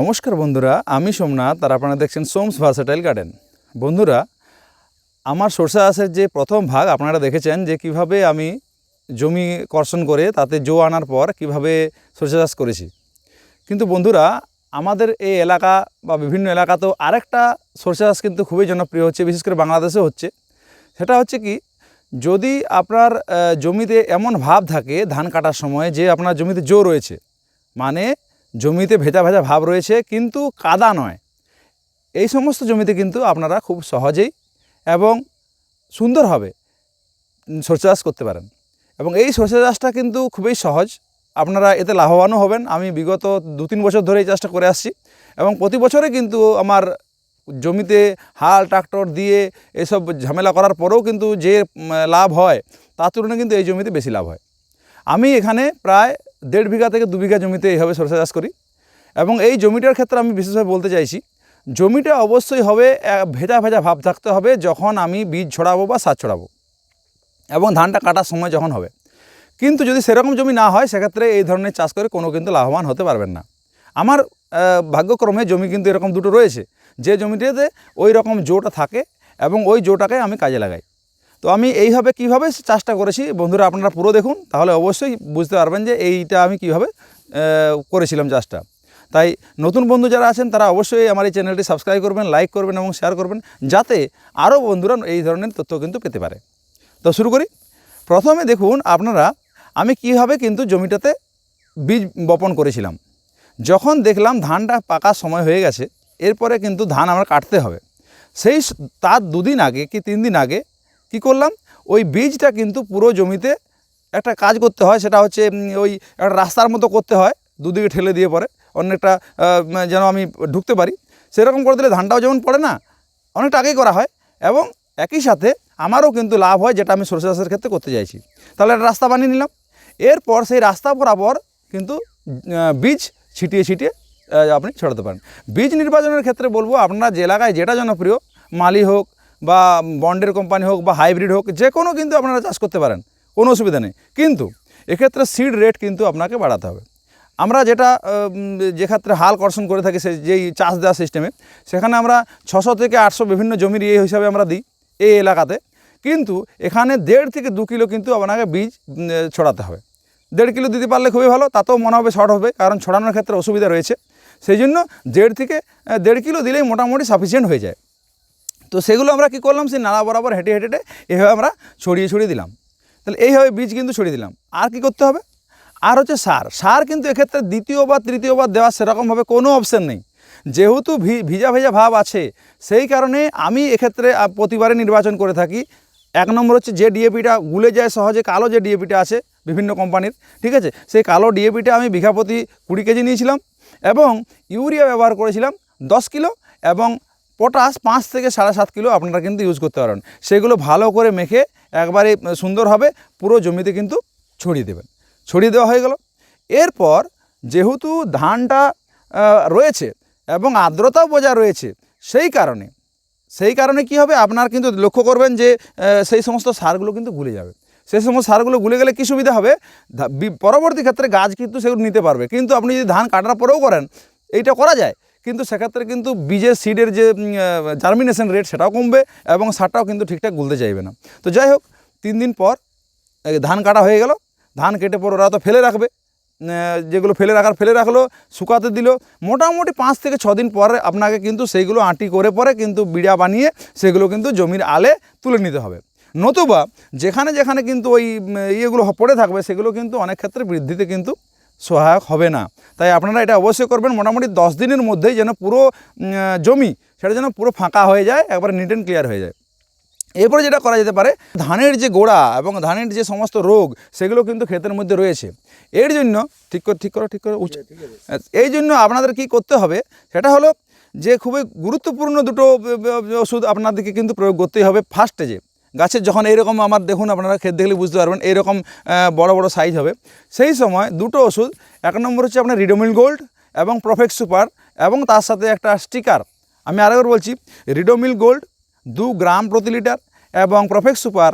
নমস্কার বন্ধুরা, আমি সোমনাথ আর আপনারা দেখছেন সোমস ভার্সেটাইল গার্ডেন। বন্ধুরা, আমার সরষে চাষের যে প্রথম ভাগ আপনারা দেখেছেন যে কিভাবে আমি জমি কর্ষণ করে তাতে জো আনার পর কিভাবে সরষে চাষ করেছি। কিন্তু বন্ধুরা, আমাদের এই এলাকা বা বিভিন্ন এলাকাতেও আরেকটা সরষে চাষ কিন্তু খুবই জনপ্রিয় হচ্ছে, বিশেষ করে বাংলাদেশে হচ্ছে। সেটা হচ্ছে কি, যদি আপনার জমিতে এমন ভাব থাকে ধান কাটার সময় যে আপনার জমিতে জো রয়েছে, মানে জমিতে ভেজা ভেজা ভাব রয়েছে কিন্তু কাদা নয়, এই সমস্ত জমিতে কিন্তু আপনারা খুব সহজেই এবং সুন্দরভাবে সরষে চাষ করতে পারেন। এবং এই সরষে চাষটা কিন্তু খুবই সহজ, আপনারা এতে লাভবানও হবেন। আমি বিগত 2-3 বছর ধরে এই চাষটা করে আসছি এবং প্রতি বছরে কিন্তু আমার জমিতে হাল ট্রাক্টর দিয়ে এসব ঝামেলা করার পরেও কিন্তু যে লাভ হয় তার তুলনায় কিন্তু এই জমিতে বেশি লাভ হয়। আমি এখানে প্রায় 1.5 বিঘা থেকে 2 বিঘা জমিতে এইভাবে সরষে চাষ করি। এবং এই জমিটার ক্ষেত্রে আমি বিশেষভাবে বলতে চাইছি, জমিটা অবশ্যই হবে ভেজা ভেজা ভাব থাকতে হবে যখন আমি বীজ ছড়াবো বা সার ছড়াবো এবং ধানটা কাটার সময় যখন হবে। কিন্তু যদি সেরকম জমি না হয়, সেক্ষেত্রে এই ধরনের চাষ করে কোনো কিন্তু লাভবান হতে পারবেন না। আমার ভাগ্যক্রমে জমি কিন্তু এরকম দুটো রয়েছে, যে জমিটাতে ওই রকম জোটা থাকে এবং ওই জোটাকে আমি কাজে লাগাই। তো আমি এইভাবে কিভাবে চাষটা করেছি বন্ধুরা, আপনারা পুরো দেখুন, তাহলে অবশ্যই বুঝতে পারবেন যে এইটা আমি কিভাবে করেছিলাম চাষটা। তাই নতুন বন্ধু যারা আছেন তারা অবশ্যই আমার এই চ্যানেলটি সাবস্ক্রাইব করবেন, লাইক করবেন এবং শেয়ার করবেন, যাতে আরও বন্ধুরা এই ধরনের তথ্য কিন্তু পেতে পারে। তো শুরু করি। প্রথমে দেখুন আপনারা, আমি কিভাবে কিন্তু জমিটাতে বীজ বপন করেছিলাম। যখন দেখলাম ধানটা পাকার সময় হয়ে গেছে, এরপরে কিন্তু ধান আমার কাটতে হবে, তার 2 দিন আগে কি 3 দিন আগে কি করলাম, ওই বীজটা কিন্তু পুরো জমিতে একটা কাজ করতে হয়, সেটা হচ্ছে ওই একটা রাস্তার মতো করতে হয়, দুদিকে ঠেলে দিয়ে পরে অনেকটা যেন আমি ঢুকতে পারি, সেরকম করে দিলে ধানটাও যেমন পড়ে না, অনেকটা আগেই করা হয় এবং একই সাথে আমারও কিন্তু লাভ হয়, যেটা আমি সরষে চাষের ক্ষেত্রে করতে চাইছি। তাহলে একটা রাস্তা বানিয়ে নিলাম। এরপর সেই রাস্তা বরাবর কিন্তু বীজ ছিটিয়ে ছিটিয়ে আপনি ছড়াতে পারেন। বীজ নির্বাচনের ক্ষেত্রে বলবো, আপনারা যে এলাকায় যেটা জনপ্রিয়, মালি হোক বা বন্ডের কোম্পানি হোক বা হাইব্রিড হোক, যে কোনো কিন্তু আপনারা চাষ করতে পারেন, কোনো অসুবিধা নেই। কিন্তু এক্ষেত্রে সিড রেট কিন্তু আপনাকে বাড়াতে হবে। আমরা যে ক্ষেত্রে হাল কর্ষণ করে থাকি, যেই চাষ দেওয়া সিস্টেমে, সেখানে আমরা 600 থেকে 800 বিভিন্ন জমির এই হিসাবে আমরা দিই এই এলাকাতে। কিন্তু এখানে 1.5 থেকে 2 কিলো কিন্তু আপনাকে বীজ ছড়াতে হবে। 1.5 কিলো দিতে পারলে খুবই ভালো, তাতেও মনে হবে শর্ট হবে, কারণ ছড়ানোর ক্ষেত্রে অসুবিধা রয়েছে। সেই জন্য 1.5 থেকে 1.5 কিলো দিলেই মোটামুটি সাফিসিয়েন্ট হয়ে যায়। তো সেগুলো আমরা কি করলাম, সেই নালা বরাবর হেঁটে হেঁটে এইভাবে আমরা ছড়িয়ে দিলাম। তাহলে এইভাবে বীজ কিন্তু ছড়িয়ে দিলাম। আর কি করতে হবে, আর হচ্ছে সার কিন্তু এক্ষেত্রে দ্বিতীয়বার তৃতীয়বার দেওয়ার সেরকমভাবে কোনো অপশান নেই, যেহেতু ভিজা ভেজা ভাব আছে। সেই কারণে আমি এক্ষেত্রে প্রতিবারে নির্বাচন করে থাকি। 1 নম্বর হচ্ছে যে ডিএপিটা গুলে যায় সহজে, কালো যে ডিএপিটা আছে বিভিন্ন কোম্পানির, ঠিক আছে, সেই কালো ডিএপিটা আমি বিঘা প্রতি 20 কেজি নিয়েছিলাম এবং ইউরিয়া ব্যবহার করেছিলাম 10 কিলো এবং পটাশ 5 থেকে 7.5 কিলো আপনারা কিন্তু ইউজ করতে পারেন। সেগুলো ভালো করে মেখে একবারে সুন্দরভাবে পুরো জমিতে কিন্তু ছড়িয়ে দেবেন। ছড়িয়ে দেওয়া হয়ে গেল। এরপর যেহেতু ধানটা রয়েছে এবং আর্দ্রতাও বজায় রয়েছে, সেই কারণে কি হবে, আপনার কিন্তু লক্ষ্য করবেন যে সেই সমস্ত সারগুলো কিন্তু গুলে যাবে। সেই সমস্ত সারগুলো গুলে গেলে কী সুবিধা হবে, পরবর্তী ক্ষেত্রে গাছ কিন্তু সেগুলো নিতে পারবে। কিন্তু আপনি যদি ধান কাটার পরেও করেন, এইটা করা যায়, কিন্তু সেক্ষেত্রে কিন্তু বীজের সিডের যে জার্মিনেশন রেট সেটাও কমবে এবং সারটাও কিন্তু ঠিকঠাক গুলতে চাইবে না। তো যাই হোক, 3 দিন পর ধান কাটা হয়ে গেল। ধান কেটে পর ওরা তো ফেলে রাখবে, যেগুলো ফেলে রাখলো, শুকাতে দিল। মোটামুটি 5 থেকে 6 দিন পরে আপনাকে কিন্তু সেইগুলো আঁটি করে পরে কিন্তু বিড়া বানিয়ে সেগুলো কিন্তু জমির আলে তুলে নিতে হবে। নতুবা যেখানে কিন্তু ওই ইয়েগুলো পড়ে থাকবে, সেগুলো কিন্তু অনেক ক্ষেত্রে বৃদ্ধিতে কিন্তু সহায়ক হবে না। তাই আপনারা এটা অবশ্যই করবেন, মোটামুটি 10 দিনের মধ্যেই যেন পুরো জমি সেটা যেন পুরো ফাঁকা হয়ে যায়, একবারে নিট অ্যান্ড ক্লিয়ার হয়ে যায়। এরপরে যেটা করা যেতে পারে, ধানের যে গোড়া এবং ধানের যে সমস্ত রোগ সেগুলো কিন্তু ক্ষেতের মধ্যে রয়েছে। এর জন্য ঠিক করে এই জন্য আপনাদের কি করতে হবে, সেটা হলো যে খুবই গুরুত্বপূর্ণ দুটো ওষুধ আপনাদেরকে কিন্তু প্রয়োগ করতেই হবে। ফার্স্ট স্টেজে গাছের যখন এইরকম, আমার দেখুন, আপনারা ক্ষেত দেখলে বুঝতে পারবেন, এইরকম বড় বড় সাইজ হবে, সেই সময় দুটো ওষুধ, 1 নম্বর হচ্ছে আপনার রিডোমিল গোল্ড এবং প্রফেক্ট সুপার, এবং তার সাথে একটা স্টিকার। আমি আরেকবার বলছি, রিডোমিল গোল্ড 2 গ্রাম প্রতি লিটার এবং প্রফেক্ট সুপার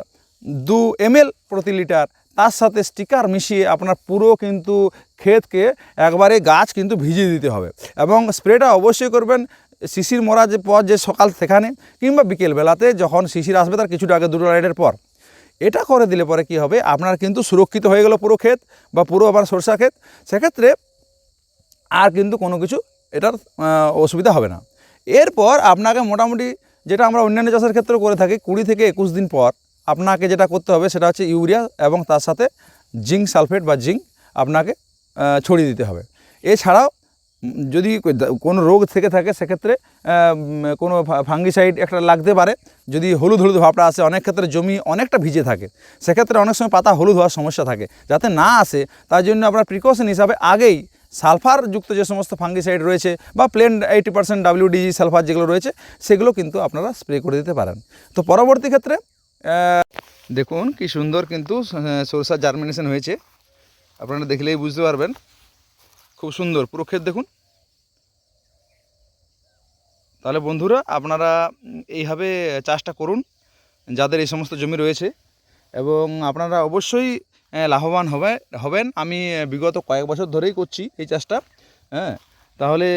2 ml প্রতি লিটার তার সাথে স্টিকার মিশিয়ে আপনার পুরো কিন্তু ক্ষেতকে একবারে গাছ কিন্তু ভিজিয়ে দিতে হবে। এবং স্প্রেটা অবশ্যই করবেন শিশির মরা যে পর যে সকাল সেখানে কিংবা বিকেলবেলাতে যখন শিশির আসবে তার কিছুটা আগে 2 রাইডের পর। এটা করে দিলে পরে কি হবে, আপনার কিন্তু সুরক্ষিত হয়ে গেল পুরো ক্ষেত বা পুরো আবার সরষা ক্ষেত। সেক্ষেত্রে আর কিন্তু কোনো কিছু এটার অসুবিধা হবে না। এরপর আপনাকে মোটামুটি যেটা আমরা অন্যান্য চাষের ক্ষেত্রে করে থাকি 20 থেকে 21 দিন পর আপনাকে যেটা করতে হবে সেটা হচ্ছে ইউরিয়া এবং তার সাথে জিঙ্ক সালফেট বা জিঙ্ক আপনাকে ছড়িয়ে দিতে হবে। এছাড়াও যদি কোনো রোগ থেকে থাকে সেক্ষেত্রে কোনো ফাঙ্গিসাইড একটা লাগতে পারে। যদি হলুদ হলুদ ভাবটা আসে, অনেক ক্ষেত্রে জমি অনেকটা ভিজে থাকে, সেক্ষেত্রে অনেক সময় পাতা হলুদ হওয়ার সমস্যা থাকে, যাতে না আসে তার জন্য আপনার প্রিকশন হিসাবে আগেই সালফারযুক্ত যে সমস্ত ফাঙ্গিসাইড রয়েছে বা প্লেন 80% WDG সালফার যেগুলো রয়েছে সেগুলো কিন্তু আপনারা স্প্রে করে দিতে পারেন। তো পরবর্তী ক্ষেত্রে দেখুন কি সুন্দর কিন্তু সরষার জার্মিনেশন হয়েছে, আপনারা দেখলেই বুঝতে পারবেন। খুব সুন্দর পুরো ক্ষেত দেখুন। তাহলে বন্ধুরা আপনারা এইভাবে চাষটা করুন যাদের এই সমস্ত জমি রয়েছে, এবং আপনারা অবশ্যই লাভবান হবেন। আমি বিগত কয়েক বছর ধরেই করছি এই চাষটা। হ্যাঁ, তাহলে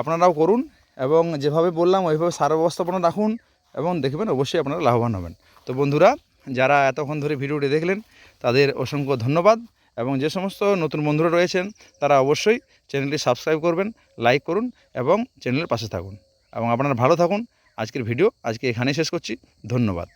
আপনারাও করুন এবং যেভাবে বললাম ওইভাবে সার ব্যবস্থাপনা রাখুন এবং দেখবেন অবশ্যই আপনারা লাভবান হবেন। তো বন্ধুরা, যারা এতক্ষণ ধরে ভিডিওটি দেখলেন তাদের অসংখ্য ধন্যবাদ, এবং যে সমস্ত নতুন বন্ধুরা রয়েছেন তারা অবশ্যই চ্যানেলটি সাবস্ক্রাইব করবেন, লাইক করুন এবং চ্যানেলের পাশে থাকুন, এবং আপনারা ভালো থাকুন। আজকের ভিডিও এখানেই শেষ করছি। ধন্যবাদ।